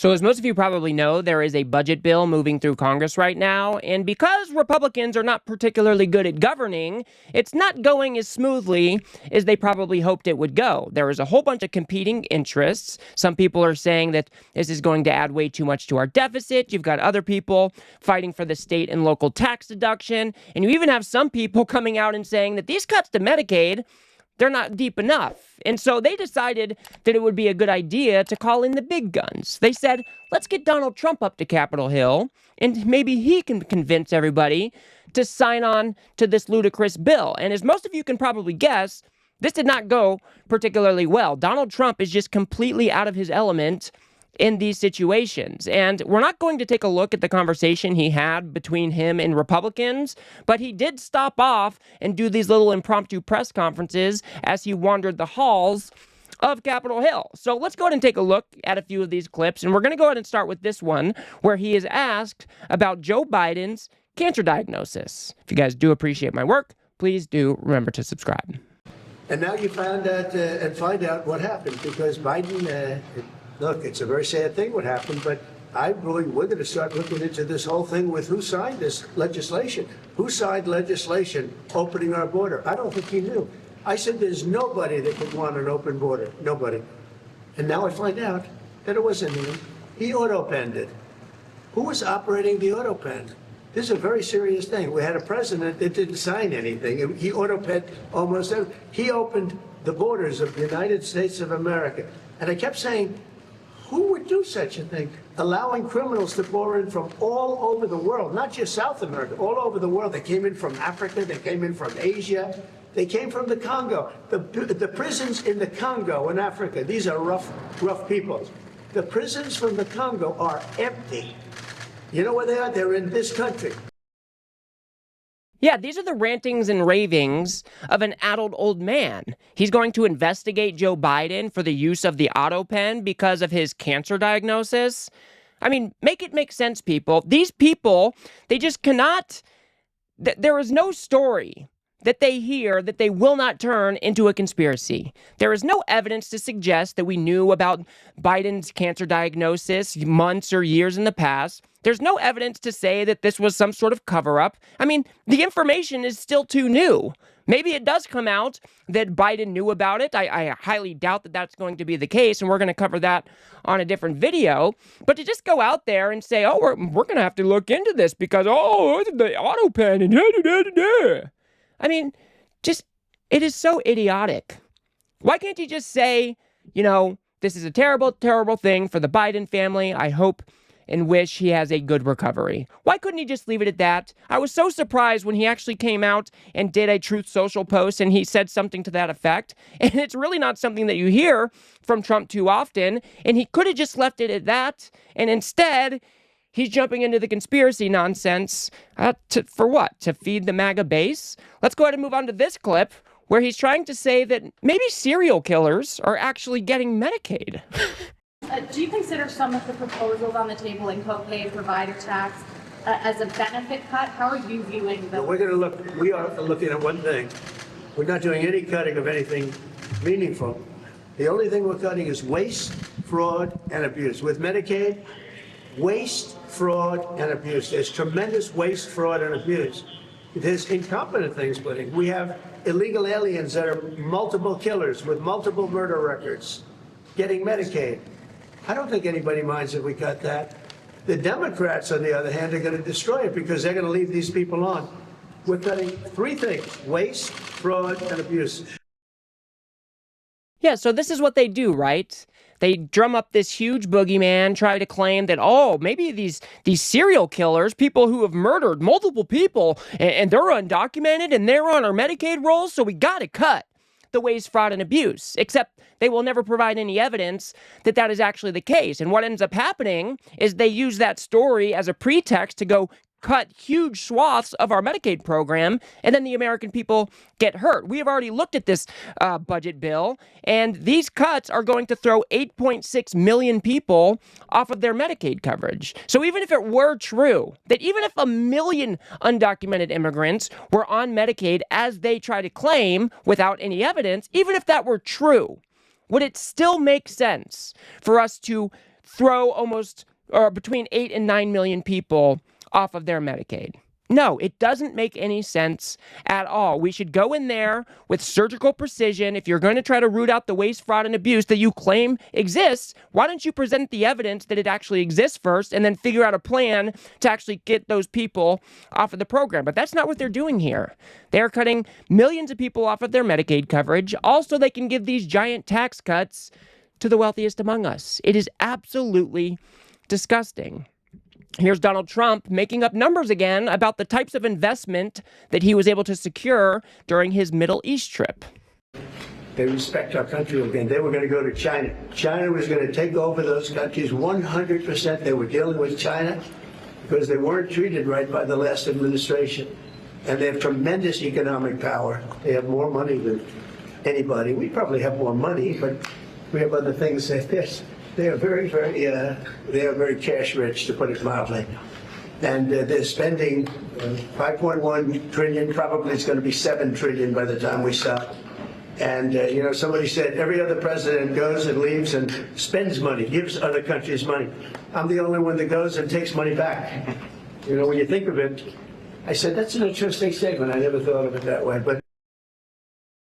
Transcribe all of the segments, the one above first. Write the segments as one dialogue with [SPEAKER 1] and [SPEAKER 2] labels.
[SPEAKER 1] So as most of you probably know, there is a budget bill moving through Congress right now, and because Republicans are not particularly good at governing, it's not going as smoothly as they probably hoped it would go. There is a whole bunch of competing interests. Some people are saying that this is going to add way too much to our deficit. You've got other people fighting for the state and local tax deduction, and you even have some people coming out and saying that these cuts to Medicaid, they're not deep enough. And so they decided that it would be a good idea to call in the big guns. They said, let's get Donald Trump up to Capitol Hill, and maybe he can convince everybody to sign on to this ludicrous bill. And as most of you can probably guess, this did not go particularly well. Donald Trump is just completely out of his element in these situations. And we're not going to take a look at the conversation he had between him and Republicans, but he did stop off and do these little impromptu press conferences as he wandered the halls of Capitol Hill. So let's go ahead and take a look at a few of these clips. And we're going to go ahead and start with this one where he is asked about Joe Biden's cancer diagnosis. If you guys do appreciate my work, please do remember to subscribe.
[SPEAKER 2] And now you found out and find out what happened because Biden, look, it's a very sad thing what happened, but I believe we're going to start looking into this whole thing with who signed this legislation. Who signed legislation opening our border? I don't think he knew. I said there's nobody that could want an open border. Nobody. And now I find out that it wasn't him. He auto-penned it. Who was operating the auto-pen? This is a very serious thing. We had a president that didn't sign anything. He auto-penned almost everything. He opened the borders of the United States of America. And I kept saying, who would do such a thing? Allowing criminals to pour in from all over the world, not just South America, all over the world. They came in from Africa, they came in from Asia, they came from the Congo. The prisons in the Congo in Africa, these are rough people. The prisons from the Congo are empty. You know where they are? They're in this country.
[SPEAKER 1] Yeah, these are the rantings and ravings of an addled old man. He's going to investigate Joe Biden for the use of the auto pen because of his cancer diagnosis. I mean, make it make sense, people. These people, they just cannot. There is no story that they hear that they will not turn into a conspiracy. There is no evidence to suggest that we knew about Biden's cancer diagnosis months or years in the past. There's no evidence to say that this was some sort of cover-up. I mean, the information is still too new. Maybe it does come out that Biden knew about it. I highly doubt that that's going to be the case, and we're going to cover that on a different video. But to just go out there and say, oh, we're going to have to look into this because, oh, the auto pen and da-da-da-da-da. I mean, just, it is so idiotic. Why can't you just say, you know, this is a terrible, terrible thing for the Biden family. I hope and wish he has a good recovery. Why couldn't he just leave it at that? I was so surprised when he actually came out and did a Truth Social post and he said something to that effect. And it's really not something that you hear from Trump too often. And he could have just left it at that. And instead, he's jumping into the conspiracy nonsense for what? To feed the MAGA base? Let's go ahead and move on to this clip where he's trying to say that maybe serial killers are actually getting Medicaid.
[SPEAKER 3] Do you consider some of the proposals on the table in copay provider tax as a benefit cut? How are you viewing them?
[SPEAKER 2] We are looking at one thing. We're not doing any cutting of anything meaningful. The only thing we're cutting is waste, fraud, and abuse. With Medicaid, waste, fraud, and abuse. There's tremendous waste, fraud, and abuse. There's incompetent things, buddy. We have illegal aliens that are multiple killers with multiple murder records getting Medicaid. I don't think anybody minds if we cut that. The Democrats, on the other hand, are going to destroy it because they're going to leave these people on. We're cutting three things: waste, fraud, and abuse.
[SPEAKER 1] Yeah, so this is what they do, right? They drum up this huge boogeyman, try to claim that, oh, maybe these serial killers, people who have murdered multiple people, and they're undocumented, and they're on our Medicaid rolls, so we got to cut the waste, fraud, and abuse. Except they will never provide any evidence that that is actually the case. And what ends up happening is they use that story as a pretext to go cut huge swaths of our Medicaid program, and then the American people get hurt. We have already looked at this budget bill, and these cuts are going to throw 8.6 million people off of their Medicaid coverage. So even if it were true that even if 1 million undocumented immigrants were on Medicaid as they try to claim without any evidence, even if that were true, would it still make sense for us to throw almost or between 8 and 9 million people off of their Medicaid. No, it doesn't make any sense at all. We should go in there with surgical precision. If you're going to try to root out the waste, fraud, and abuse that you claim exists, why don't you present the evidence that it actually exists first and then figure out a plan to actually get those people off of the program? But that's not what they're doing here. They're cutting millions of people off of their Medicaid coverage. Also, they can give these giant tax cuts to the wealthiest among us. It is absolutely disgusting. Here's Donald Trump making up numbers again about the types of investment that he was able to secure during his Middle East trip.
[SPEAKER 2] They respect our country again. They were going to go to China. China was going to take over those countries 100%. They were dealing with China because they weren't treated right by the last administration. And they have tremendous economic power. They have more money than anybody. We probably have more money, but we have other things that they are very cash rich, to put it mildly. And they're spending 5.1 trillion, probably it's going to be 7 trillion by the time we stop. And, somebody said every other president goes and leaves and spends money, gives other countries money. I'm the only one that goes and takes money back. When you think of it, I said, that's an interesting statement. I never thought of it that way. But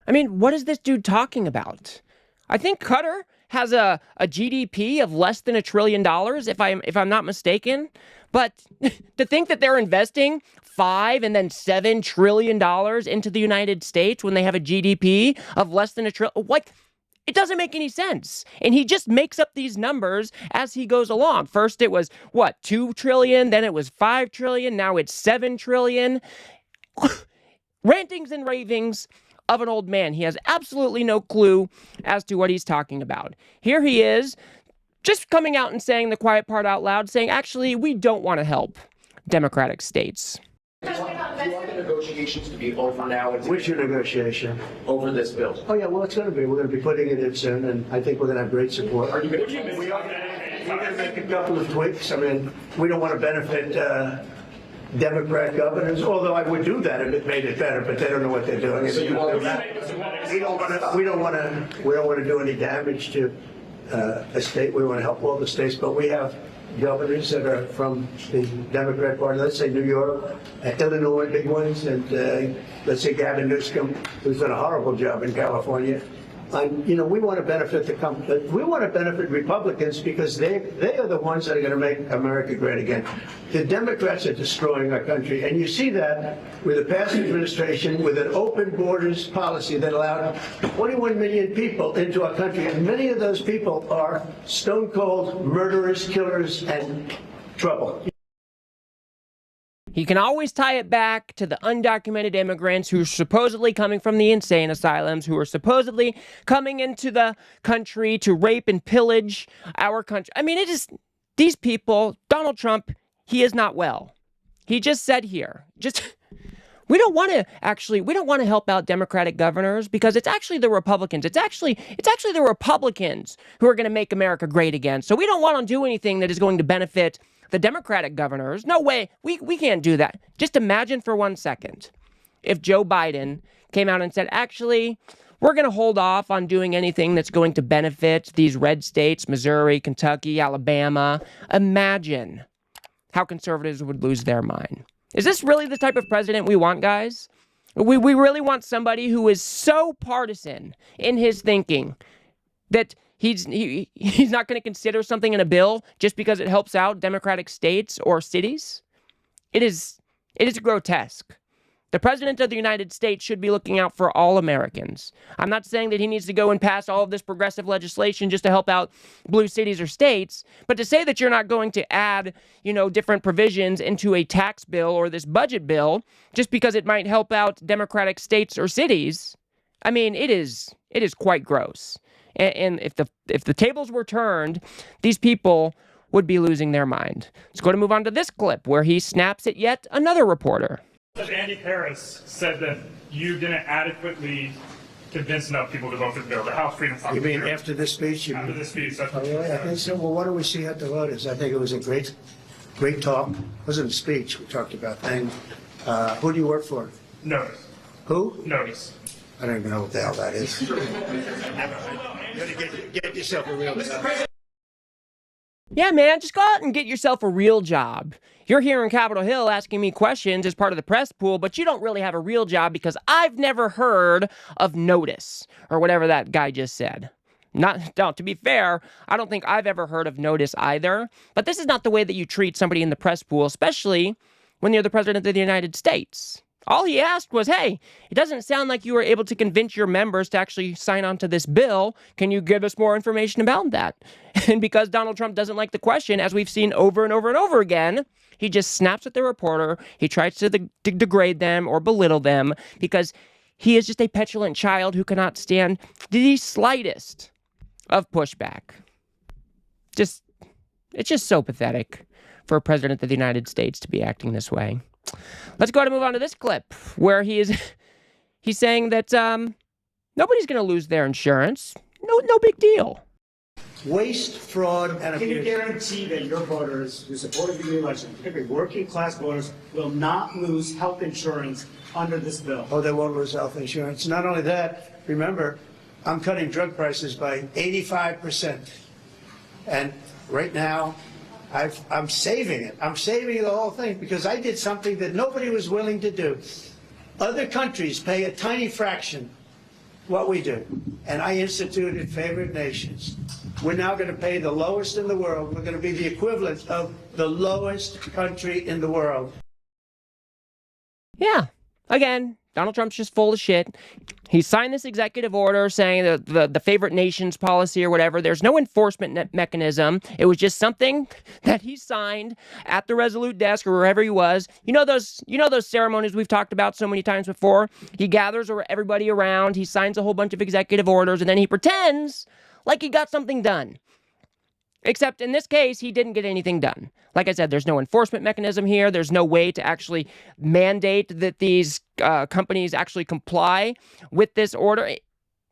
[SPEAKER 1] I mean, what is this dude talking about? I think Qatar has a GDP of less than $1 trillion, if I'm not mistaken. But to think that they're investing $5 and then $7 trillion into the United States when they have a GDP of less than $1 trillion, it doesn't make any sense. And he just makes up these numbers as he goes along. First it was, 2 trillion, then it was 5 trillion, now it's 7 trillion. Rantings and ravings of an old man. He has absolutely no clue as to what he's talking about. Here he is, just coming out and saying the quiet part out loud, saying, actually, we don't want to help Democratic states.
[SPEAKER 4] Do you want the negotiations to be over now?
[SPEAKER 2] which negotiation?
[SPEAKER 4] Over this bill?
[SPEAKER 2] Oh, yeah, well, it's going to be. We're going to be putting it in soon, and I think we're going to have great support.
[SPEAKER 4] Are you going to?
[SPEAKER 2] We're going to make a couple of tweaks. I mean, we don't want to benefit Democrat governors, although I would do that if it made it better, but they don't know what they're doing.
[SPEAKER 4] So you want
[SPEAKER 2] We don't want to do any damage to a state. We want to help all the states, but we have governors that are from the Democrat Party. Let's say New York, Illinois, big ones, and let's say Gavin Newsom, who's done a horrible job in California. We want to benefit we want to benefit Republicans because they are the ones that are going to make America great again. The Democrats are destroying our country, and you see that with the past administration, with an open borders policy that allowed 21 million people into our country, and many of those people are stone cold murderers, killers, and trouble.
[SPEAKER 1] He can always tie it back to the undocumented immigrants who are supposedly coming from the insane asylums, who are supposedly coming into the country to rape and pillage our country. I mean, it is these people. Donald Trump, he is not well. He just said here, we don't want to help out Democratic governors because it's actually the Republicans. It's actually the Republicans who are going to make America great again. So we don't want to do anything that is going to benefit the Democratic governors. No way. We can't do that. Just imagine for 1 second if Joe Biden came out and said, actually, we're going to hold off on doing anything that's going to benefit these red states, Missouri, Kentucky, Alabama. Imagine how conservatives would lose their mind. Is this really the type of president we want, guys? We really want somebody who is so partisan in his thinking that he's not going to consider something in a bill just because it helps out Democratic states or cities? It is grotesque. The President of the United States should be looking out for all Americans. I'm not saying that he needs to go and pass all of this progressive legislation just to help out blue cities or states, but to say that you're not going to add, different provisions into a tax bill or this budget bill just because it might help out Democratic states or cities, I mean, it is quite gross. And if the tables were turned, these people would be losing their mind. Let's go to move on to this clip where he snaps at yet another reporter.
[SPEAKER 5] Andy Harris said that you didn't adequately convince enough people to vote for the bill, the House Freedom Caucus.
[SPEAKER 2] You mean after this speech?
[SPEAKER 5] After this speech, that's what
[SPEAKER 2] Really? I think so. Well, what do we see at the voters? I think it was a great talk. It wasn't a speech we talked about. And who do you work for?
[SPEAKER 5] Notice.
[SPEAKER 2] Who?
[SPEAKER 5] Notice.
[SPEAKER 2] I don't even know what the hell that is. You gotta get yourself a real.
[SPEAKER 1] Yeah, man, just go out and get yourself a real job. You're here in Capitol Hill asking me questions as part of the press pool, but you don't really have a real job because I've never heard of Notice, or whatever that guy just said. No, to be fair, I don't think I've ever heard of Notice either, but this is not the way that you treat somebody in the press pool, especially when you're the president of the United States. All he asked was, hey, it doesn't sound like you were able to convince your members to actually sign on to this bill. Can you give us more information about that? And because Donald Trump doesn't like the question, as we've seen over and over and over again, he just snaps at the reporter. He tries to degrade them or belittle them because he is just a petulant child who cannot stand the slightest of pushback. It's just so pathetic for a president of the United States to be acting this way. Let's go ahead and move on to this clip where he's saying that nobody's going to lose their insurance. No big deal.
[SPEAKER 2] Waste, fraud, and
[SPEAKER 6] Can you
[SPEAKER 2] abuse.
[SPEAKER 6] guarantee that your voters who supported the election, particularly working class voters, will not lose health insurance under this bill?
[SPEAKER 2] Oh, they won't lose health insurance. Not only that, remember, I'm cutting drug prices by 85%. And right now, I'm saving it. I'm saving the whole thing because I did something that nobody was willing to do. Other countries pay a tiny fraction what we do. And I instituted favored nations. We're now going to pay the lowest in the world. We're going to be the equivalent of the lowest country in the world.
[SPEAKER 1] Yeah. Again, Donald Trump's just full of shit. He signed this executive order saying that the favorite nations policy or whatever. There's no enforcement mechanism. It was just something that he signed at the Resolute desk or wherever he was. You know those ceremonies we've talked about so many times before? He gathers everybody around. He signs a whole bunch of executive orders, and then he pretends like he got something done. Except in this case, he didn't get anything done. Like I said, there's no enforcement mechanism here. There's no way to actually mandate that these companies actually comply with this order.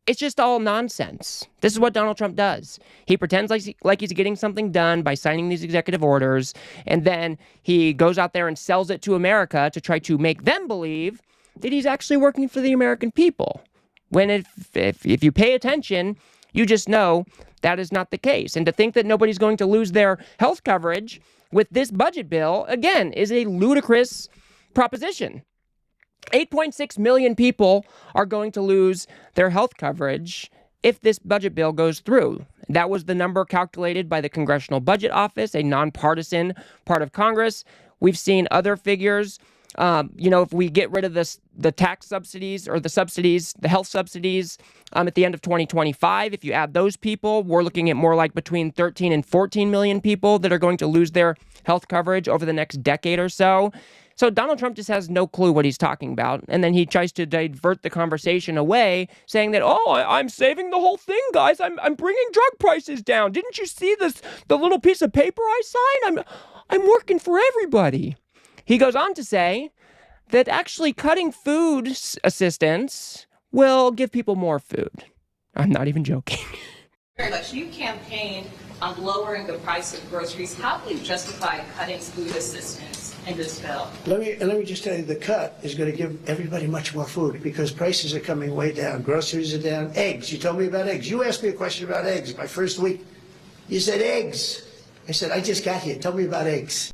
[SPEAKER 1] It's just all nonsense. This is what Donald Trump does. He pretends like he's getting something done by signing these executive orders, and then he goes out there and sells it to America to try to make them believe that he's actually working for the American people. When if you pay attention, you just know that is not the case. And to think that nobody's going to lose their health coverage with this budget bill, again, is a ludicrous proposition. 8.6 million people are going to lose their health coverage if this budget bill goes through. That was the number calculated by the Congressional Budget Office, a nonpartisan part of Congress. We've seen other figures. If we get rid of the tax subsidies or the health subsidies at the end of 2025, if you add those people, we're looking at more like between 13 and 14 million people that are going to lose their health coverage over the next decade or so. So Donald Trump just has no clue what he's talking about. And then he tries to divert the conversation away, saying that, I'm saving the whole thing, guys. I'm bringing drug prices down. Didn't you see the little piece of paper I signed? I'm working for everybody. He goes on to say that actually cutting food assistance will give people more food. I'm not even joking.
[SPEAKER 7] Very much. You campaigned on lowering the price of groceries. How do you justify cutting food assistance in this bill?
[SPEAKER 2] Let me just tell you, the cut is going to give everybody much more food because prices are coming way down. Groceries are down. Eggs. You told me about eggs. You asked me a question about eggs my first week. You said eggs. I said, I just got here. Tell me about eggs.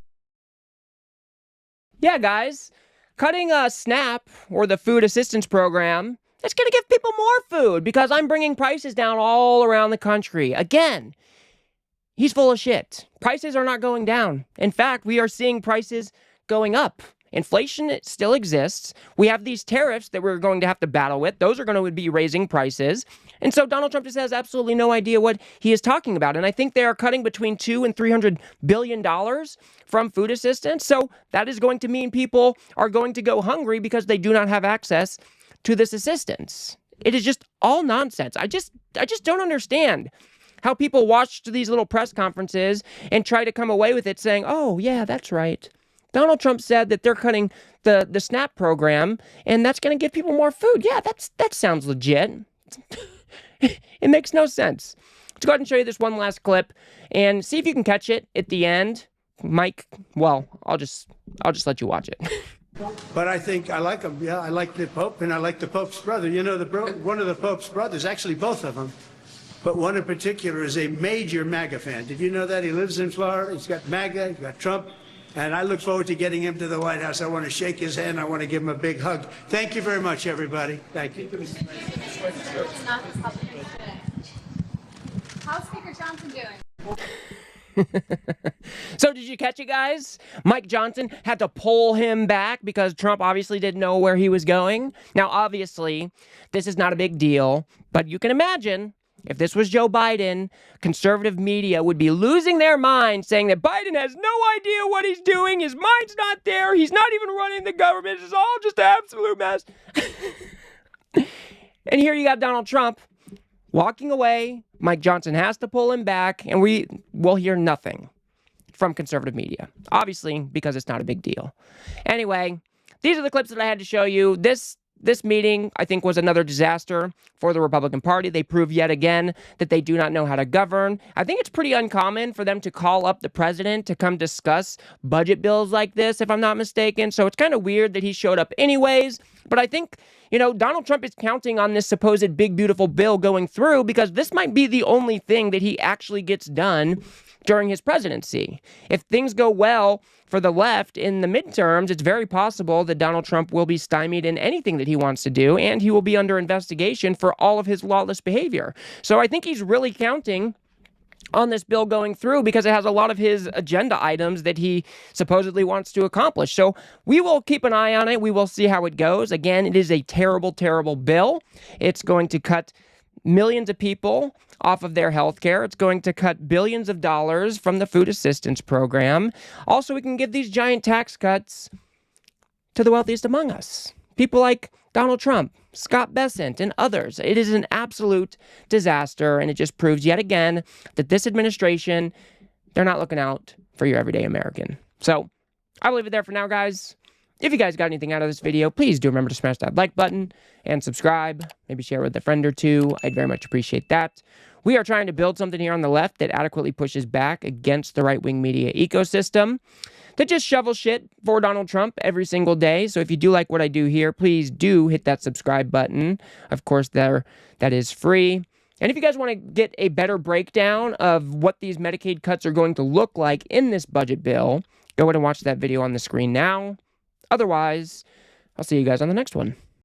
[SPEAKER 1] Yeah, guys, cutting SNAP or the food assistance program, it's going to give people more food because I'm bringing prices down all around the country. Again, he's full of shit. Prices are not going down. In fact, we are seeing prices going up. Inflation still exists. We have these tariffs that we're going to have to battle with. Those are going to be raising prices. And so Donald Trump just has absolutely no idea what he is talking about. And I think they are cutting between $200 and $300 billion from food assistance. So that is going to mean people are going to go hungry because they do not have access to this assistance. It is just all nonsense. I just don't understand how people watch these little press conferences and try to come away with it saying, oh, yeah, that's right. Donald Trump said that they're cutting the SNAP program, and that's going to give people more food. Yeah, that sounds legit. It makes no sense. Let's go ahead and show you this one last clip and see if you can catch it at the end. Mike, well, I'll just let you watch it.
[SPEAKER 2] But I think I like them. Yeah, I like the Pope, and I like the Pope's brother. You know, one of the Pope's brothers, actually both of them, but one in particular is a major MAGA fan. Did you know that? He lives in Florida. He's got MAGA, he's got Trump, and I look forward to getting him to the White House. I want to shake his hand. I want to give him a big hug. Thank you very much, everybody. Thank you.
[SPEAKER 3] How's Speaker Johnson doing?
[SPEAKER 1] So did you catch it, guys? Mike Johnson had to pull him back because Trump obviously didn't know where he was going. Now, obviously, this is not a big deal, but you can imagine if this was Joe Biden, conservative media would be losing their mind saying that Biden has no idea what he's doing. His mind's not there. He's not even running the government. It's all just an absolute mess. And here you got Donald Trump walking away. Mike Johnson has to pull him back, and we will hear nothing from conservative media, obviously, because it's not a big deal. Anyway, these are the clips that I had to show you. This meeting, I think, was another disaster for the Republican Party. They proved yet again that they do not know how to govern. I think it's pretty uncommon for them to call up the president to come discuss budget bills like this, if I'm not mistaken. So it's kind of weird that he showed up anyways. But I think, Donald Trump is counting on this supposed big, beautiful bill going through because this might be the only thing that he actually gets done during his presidency. If things go well for the left in the midterms, it's very possible that Donald Trump will be stymied in anything that he wants to do, and he will be under investigation for all of his lawless behavior. So I think he's really counting on this bill going through because it has a lot of his agenda items that he supposedly wants to accomplish. So we will keep an eye on it. We will see how it goes. Again, it is a terrible, terrible bill. It's going to cut millions of people off of their health care. It's going to cut billions of dollars from the food assistance program. Also, we can give these giant tax cuts to the wealthiest among us. People like Donald Trump, Scott Bessent, and others. It is an absolute disaster, and it just proves yet again that this administration, they're not looking out for your everyday American. So I will leave it there for now, guys. If you guys got anything out of this video, please do remember to smash that like button and subscribe. Maybe share with a friend or two. I'd very much appreciate that. We are trying to build something here on the left that adequately pushes back against the right-wing media ecosystem that just shovel shit for Donald Trump every single day. So if you do like what I do here, please do hit that subscribe button. Of course, that is free. And if you guys want to get a better breakdown of what these Medicaid cuts are going to look like in this budget bill, go ahead and watch that video on the screen now. Otherwise, I'll see you guys on the next one.